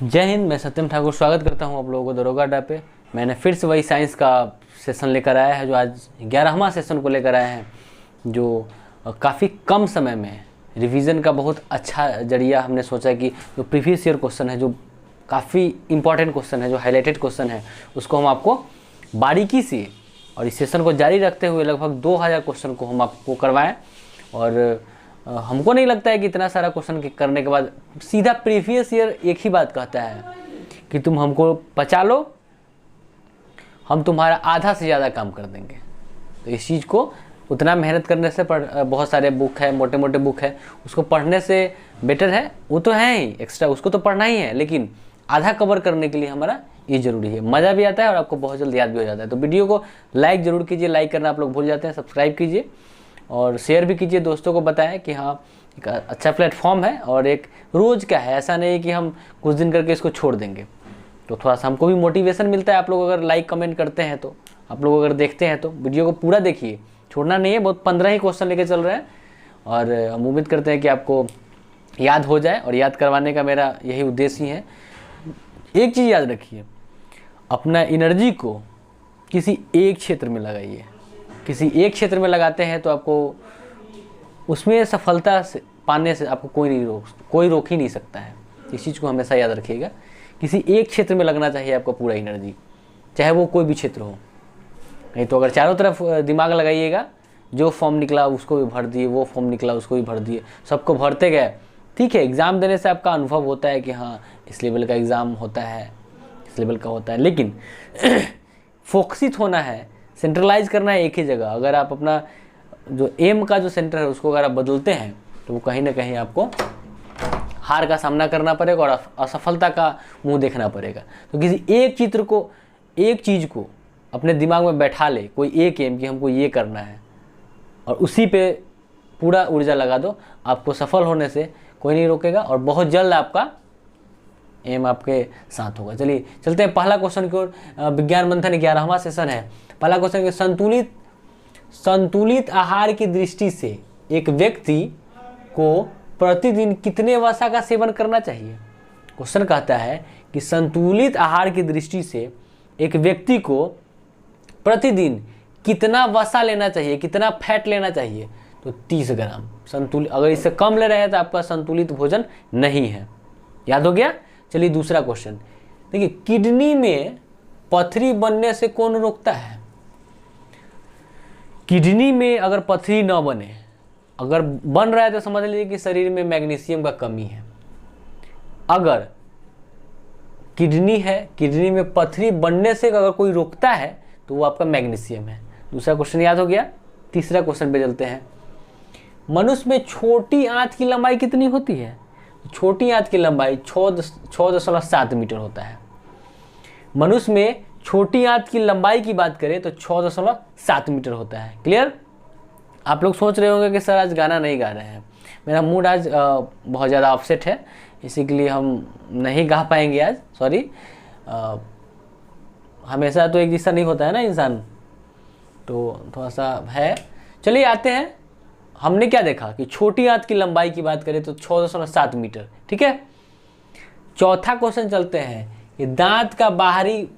जय हिंद। मैं सत्यम ठाकुर स्वागत करता हूं आप लोगों को दरोगा अड्डा पे। मैंने फिर से वही साइंस का सेशन लेकर आया है, जो आज 11वां सेशन को लेकर आए हैं, जो काफ़ी कम समय में रिवीजन का बहुत अच्छा जरिया हमने सोचा कि जो प्रीवियस ईयर क्वेश्चन है, जो काफ़ी इंपॉर्टेंट क्वेश्चन है, जो हाईलाइटेड क्वेश्चन है, उसको हम आपको बारीकी से और इस सेशन को जारी रखते हुए लगभग 2000 क्वेश्चन को हम आपको करवाएं। और हमको नहीं लगता है कि इतना सारा क्वेश्चन करने के बाद सीधा प्रीवियस ईयर एक ही बात कहता है कि तुम हमको पचा लो, हम तुम्हारा आधा से ज़्यादा काम कर देंगे। तो इस चीज़ को उतना मेहनत करने से बहुत सारे बुक है, मोटे मोटे बुक है, उसको पढ़ने से बेटर है, वो तो है ही एक्स्ट्रा, उसको तो पढ़ना ही है, लेकिन आधा कवर करने के लिए हमारा ये ज़रूरी है। मज़ा भी आता है और आपको बहुत जल्द याद भी हो जाता है। तो वीडियो को लाइक ज़रूर कीजिए, लाइक करना आप लोग भूल जाते हैं, सब्सक्राइब कीजिए और शेयर भी कीजिए, दोस्तों को बताएं कि हाँ एक अच्छा प्लेटफॉर्म है और एक रोज़ का है, ऐसा नहीं है कि हम कुछ दिन करके इसको छोड़ देंगे। तो थोड़ा सा हमको भी मोटिवेशन मिलता है। आप लोग अगर लाइक कमेंट करते हैं, तो आप लोग अगर देखते हैं तो वीडियो को पूरा देखिए, छोड़ना नहीं है। बहुत 15 ही क्वेश्चन लेके चल रहे हैं और हम उम्मीद करते हैं कि आपको याद हो जाए, और याद करवाने का मेरा यही उद्देश्य ही है। एक चीज़ याद रखिए, अपना एनर्जी को किसी एक क्षेत्र में लगाइए। किसी एक क्षेत्र में लगाते हैं तो आपको उसमें सफलता से पाने से आपको कोई रोक ही नहीं सकता है। इस चीज़ को हमेशा याद रखिएगा। किसी एक क्षेत्र में लगना चाहिए आपका पूरा एनर्जी, चाहे वो कोई भी क्षेत्र हो। नहीं तो अगर चारों तरफ दिमाग लगाइएगा, जो फॉर्म निकला उसको भी भर दिए, वो फॉर्म निकला उसको भी भर दिए, सबको भरते गए। ठीक है, एग्ज़ाम देने से आपका अनुभव होता है कि हाँ इस लेवल का एग्ज़ाम होता है, इस लेवल का होता है, लेकिन फोकसित होना है, सेंट्रलाइज करना है एक ही जगह। अगर आप अपना जो एम का जो सेंटर है उसको अगर आप बदलते हैं तो वो कहीं ना कहीं आपको हार का सामना करना पड़ेगा और असफलता का मुंह देखना पड़ेगा। तो किसी एक चीज़ को अपने दिमाग में बैठा ले, कोई एक एम कि हमको ये करना है, और उसी पे पूरा ऊर्जा लगा दो। आपको सफल होने से कोई नहीं रोकेगा और बहुत जल्द आपका एम आपके साथ होगा। चलिए चलते हैं पहला क्वेश्चन की ओर। विज्ञान मंथन 11वां सेशन है। पहला क्वेश्चन कि संतुलित आहार की दृष्टि से एक व्यक्ति को प्रतिदिन कितने वसा का सेवन करना चाहिए। क्वेश्चन कहता है कि संतुलित आहार की दृष्टि से एक व्यक्ति को प्रतिदिन कितना वसा लेना चाहिए, कितना फैट लेना चाहिए। तो 30 ग्राम संतुलित। अगर इससे कम ले रहे हैं तो आपका संतुलित भोजन नहीं है। याद हो गया। चलिए दूसरा क्वेश्चन देखिए, किडनी में पथरी बनने से कौन रोकता है। किडनी में अगर पथरी न बने, अगर बन रहा है तो समझ लीजिए कि शरीर में मैग्नीशियम का कमी है। अगर किडनी है, किडनी में पथरी बनने से अगर कोई रोकता है तो वो आपका मैग्नीशियम है। दूसरा क्वेश्चन याद हो गया। तीसरा क्वेश्चन पे चलते हैं। मनुष्य में छोटी आंत की लंबाई कितनी होती है। छोटी आंत की लंबाई 6.7 मीटर होता है। मनुष्य में छोटी आंत की लंबाई की बात करें तो 6.7 मीटर होता है। क्लियर। आप लोग सोच रहे होंगे कि सर आज गाना नहीं गा रहे हैं। मेरा मूड आज बहुत ज़्यादा अपसेट है, इसी के लिए हम नहीं गा पाएंगे आज, सॉरी। हमेशा तो एक जैसा नहीं होता है ना इंसान, तो थोड़ा सा है। चलिए आते हैं। हमने क्या देखा कि छोटी आंत की लंबाई की बात करें तो 6.7 मीटर। ठीक है। चौथा क्वेश्चन चलते हैं कि दांत का बाहरी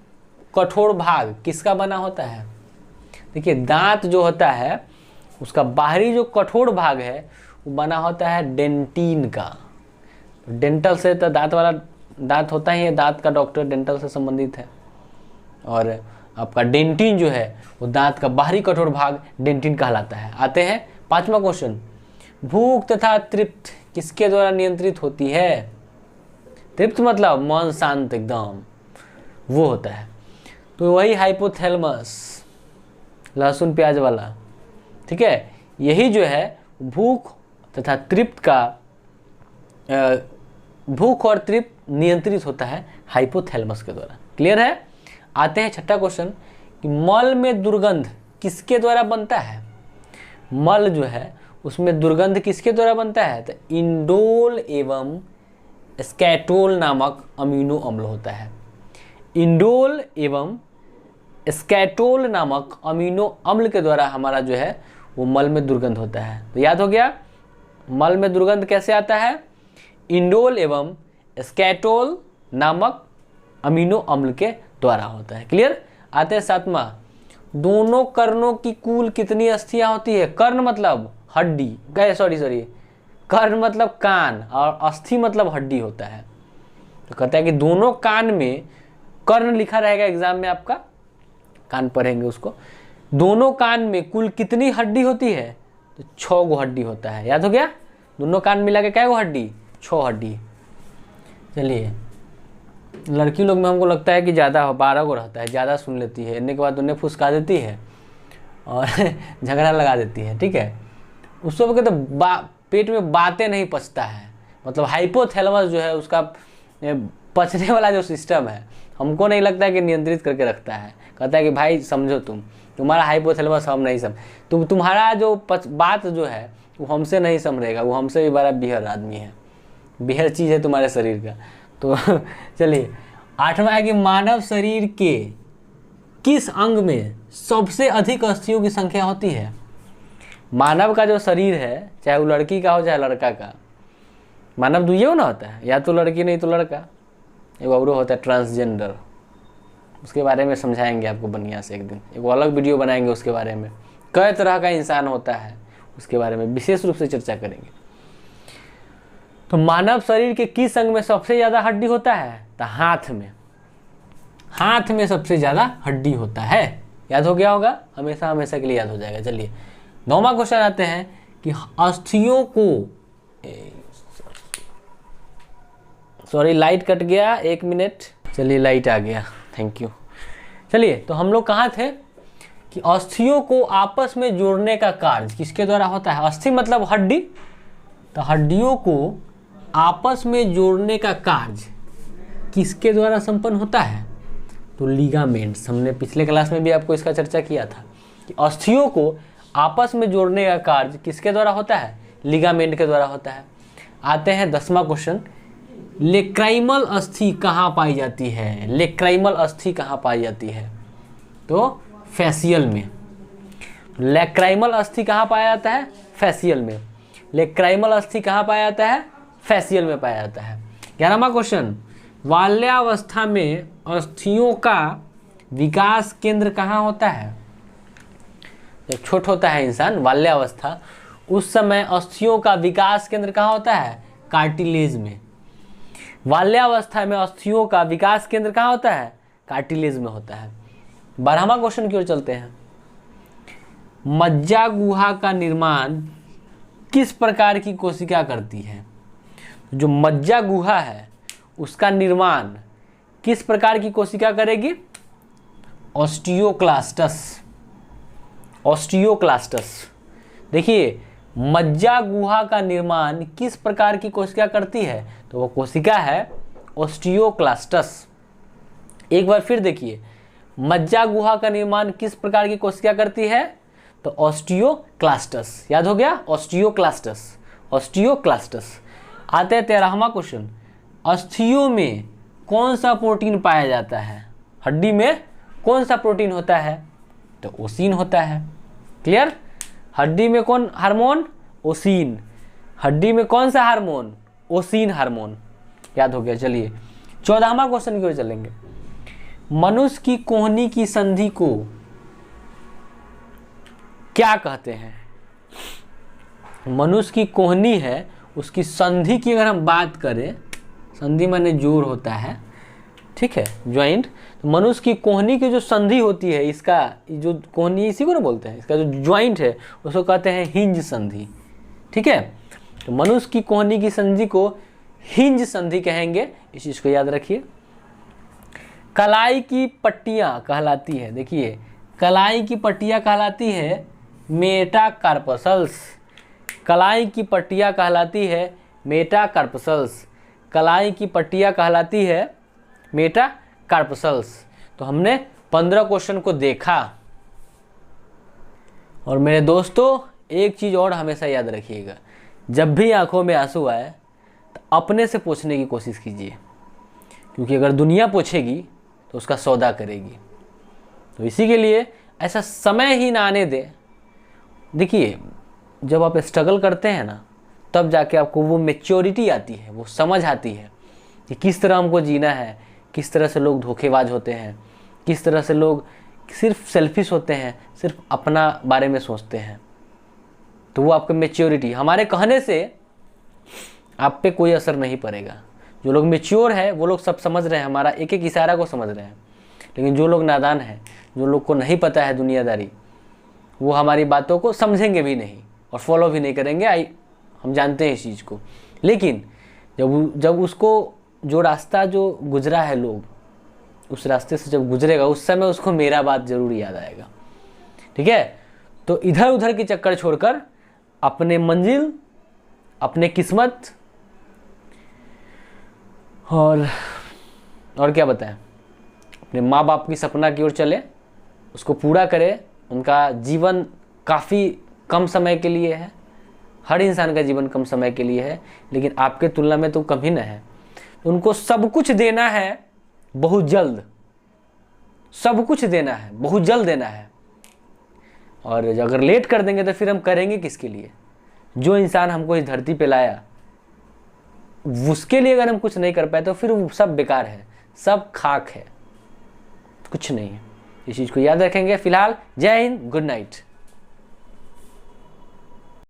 कठोर भाग किसका बना होता है। देखिए दांत जो होता है उसका बाहरी जो कठोर भाग है वो बना होता है डेंटिन का। डेंटल से तो दांत वाला दांत होता ही है, दांत का डॉक्टर डेंटल से संबंधित है। और आपका डेंटिन जो है वो दांत का बाहरी कठोर भाग डेंटिन कहलाता है। आते हैं पांचवा क्वेश्चन। भूख तथा तृप्त किसके द्वारा नियंत्रित होती है। तृप्त मतलब मन शांत एकदम, वो होता है। तो वही हाइपोथैलेमस, लहसुन प्याज वाला। ठीक है, यही जो है भूख तथा तृप्त का भूख और तृप्त नियंत्रित होता है हाइपोथैलेमस के द्वारा। क्लियर है। आते हैं छठा क्वेश्चन कि मल में दुर्गंध किसके द्वारा बनता है। मल जो है उसमें दुर्गंध किसके द्वारा बनता है। तो इंडोल एवं स्कैटोल नामक अमीनो अम्ल होता है। इंडोल एवं स्कैटोल नामक अमीनो अम्ल के द्वारा हमारा जो है वो मल में दुर्गंध होता है। तो याद हो गया, मल में दुर्गंध कैसे आता है। इंडोल एवं स्कैटोल नामक अमीनो अम्ल के द्वारा होता है। क्लियर। आते हैं 7वां, दोनों कर्णों की कुल कितनी अस्थियां होती है? कर्ण मतलब हड्डी, गए सॉरी कर्ण मतलब कान और अस्थि मतलब हड्डी होता है। तो कहता है कि दोनों कान में, कर्ण लिखा रहेगा एग्जाम में आपका, कान पढ़ेंगे उसको, दोनों कान में कुल कितनी हड्डी होती है? तो 6 गो हड्डी होता है। याद हो गया? दोनों कान मिला के क्या गो हड्डी? 6 हड्डी। चलिए, लड़की लोग में हमको लगता है कि ज़्यादा 12 गो रहता है, ज़्यादा सुन लेती है, इन्हें के बाद उन्हें फुसका देती है और झगड़ा लगा देती है। ठीक है, उस सब के तो पेट में बातें नहीं पचता है, मतलब हाइपोथैलेमस जो है उसका पचने वाला जो सिस्टम है, हमको नहीं लगता है कि नियंत्रित करके रखता है। कहता है कि भाई समझो, तुम्हारा हाइपोथैलेमस हम नहीं समझ, तुम्हारा जो बात जो है वो हमसे नहीं समझेगा, वो हमसे भी बड़ा बिहर आदमी है, बिहर चीज़ है तुम्हारे शरीर का। तो चलिए, 8वां है कि मानव शरीर के किस अंग में सबसे अधिक अस्थियों की संख्या होती है? मानव का जो शरीर है, चाहे वो लड़की का हो चाहे लड़का का, मानव दुइये ना होता है, या तो लड़की नहीं तो लड़का, एक और होता है ट्रांसजेंडर। उसके बारे में समझाएंगे आपको बढ़िया से एक दिन, एक अलग वीडियो बनाएंगे उसके बारे में, कई तरह का इंसान होता है उसके बारे में विशेष रूप से चर्चा करेंगे। तो मानव शरीर के किस अंग में सबसे ज़्यादा हड्डी होता है? तो हाथ में, हाथ में सबसे ज़्यादा हड्डी होता है। याद हो गया होगा, हमेशा हमेशा के लिए याद हो जाएगा। चलिए 9वां क्वेश्चन आते हैं कि अस्थियों को, सॉरी लाइट कट गया, 1 मिनट। चलिए लाइट आ गया, थैंक यू। चलिए, तो हम लोग कहाँ थे कि अस्थियों को आपस में जोड़ने का कार्य किसके द्वारा होता है? अस्थि मतलब हड्डी, तो हड्डियों को आपस में जोड़ने का कार्य किसके द्वारा संपन्न होता है? तो लिगामेंट्स। हमने पिछले क्लास में भी आपको इसका चर्चा किया था कि अस्थियों को आपस में जोड़ने का कार्य किसके द्वारा होता है? लिगामेंट के द्वारा होता है। आते हैं 10वां क्वेश्चन, लेक्राइमल अस्थि कहाँ पाई जाती है? लेक्राइमल अस्थि कहाँ पाई जाती है? तो फेसियल में। लेक्राइमल अस्थि कहाँ पाया जाता है? फेसियल में। लेक्राइमल अस्थि कहाँ पाया जाता है? फेसियल में पाया जाता है। 11वां क्वेश्चन, बाल्यावस्था में अस्थियों का विकास केंद्र कहाँ होता है? जब छोट होता है इंसान, बाल्यावस्था, उस समय अस्थियों का विकास केंद्र कहाँ होता है? कार्टिलेज में। बाल्यावस्था में अस्थियों का विकास केंद्र कहाँ होता है? कार्टिलेज में होता है। 12वां क्वेश्चन की ओर चलते हैं, मज्जा गुहा का निर्माण किस प्रकार की कोशिका करती है? जो मज्जा गुहा है उसका निर्माण किस प्रकार की कोशिका करेगी? ऑस्टियोक्लास्टस। ऑस्टियोक्लास्टस। देखिए, मज्जा गुहा का निर्माण किस प्रकार की कोशिका करती है? तो वो कोशिका है ऑस्टियोक्लास्टस। एक बार फिर देखिए, मज्जा गुहा का निर्माण किस प्रकार की कोशिका करती है? तो ऑस्टियोक्लास्टस। याद हो गया? ऑस्टियोक्लास्टस, ऑस्टियोक्लास्टस। आते हैं 13वां क्वेश्चन, अस्थियों में कौन सा प्रोटीन पाया जाता है? हड्डी में कौन सा प्रोटीन होता है? तो ओसीन होता है। क्लियर? हड्डी में कौन हार्मोन? ओसीन। हड्डी में कौन सा हार्मोन? Ossein hormone. याद हो गया। चलिए 14वां क्वेश्चन की ओर चलेंगे, मनुष्य की कोहनी की संधि को क्या कहते हैं? मनुष्य की कोहनी है, उसकी संधि की अगर हम बात करें, संधि माने जोड़ होता है, ठीक है, ज्वाइंट। तो मनुष्य की कोहनी की जो संधि होती है, इसका जो कोहनी इसी को ना बोलते हैं, इसका जो ज्वाइंट है उसको कहते हैं हिंज संधि। ठीक है, तो मनुष्य की कोहनी की संधि को हिंज संधि कहेंगे, इस चीज को याद रखिए। कलाई की पट्टियां कहलाती है, देखिए कलाई की पट्टियां कहलाती है मेटाकार्पसल्स। कलाई की पट्टियां कहलाती है मेटाकार्पसल्स। कलाई की पट्टियां कहलाती है मेटाकार्पसल्स। तो हमने 15 क्वेश्चन को देखा। और मेरे दोस्तों, एक चीज़ और हमेशा याद रखिएगा, जब भी आंखों में आंसू आए तो अपने से पूछने की कोशिश कीजिए, क्योंकि अगर दुनिया पूछेगी तो उसका सौदा करेगी। तो इसी के लिए ऐसा समय ही ना आने दे। देखिए, जब आप स्ट्रगल करते हैं ना, तब जाके आपको वो मैच्योरिटी आती है, वो समझ आती है कि किस तरह हमको जीना है, किस तरह से लोग धोखेबाज होते हैं, किस तरह से लोग सिर्फ सेल्फिश होते हैं, सिर्फ अपना बारे में सोचते हैं। तो वो आपका मैच्योरिटी, हमारे कहने से आप पे कोई असर नहीं पड़ेगा। जो लोग मैच्योर है वो लोग सब समझ रहे हैं, हमारा एक एक इशारा को समझ रहे हैं। लेकिन जो लोग नादान हैं, जो लोग को नहीं पता है दुनियादारी, वो हमारी बातों को समझेंगे भी नहीं और फॉलो भी नहीं करेंगे। हम जानते हैं इस चीज़ को। लेकिन जब उसको जो रास्ता जो गुजरा है, लोग उस रास्ते से जब गुजरेगा, उस समय उसको मेरा बात ज़रूर याद आएगा। ठीक है, तो इधर उधर की चक्कर छोड़कर अपने मंजिल, अपने किस्मत और क्या बताएं, अपने माँ बाप की सपना की ओर चले, उसको पूरा करें। उनका जीवन काफ़ी कम समय के लिए है, हर इंसान का जीवन कम समय के लिए है, लेकिन आपके तुलना में तो कम ही न है। उनको सब कुछ देना है बहुत जल्द, सब कुछ देना है बहुत जल्द देना है। और अगर लेट कर देंगे तो फिर हम करेंगे किसके लिए? जो इंसान हमको इस धरती पे लाया, उसके लिए अगर हम कुछ नहीं कर पाए तो फिर सब बेकार है, सब खाक है, कुछ नहीं है। इस चीज़ को याद रखेंगे। फिलहाल जय हिंद, गुड नाइट।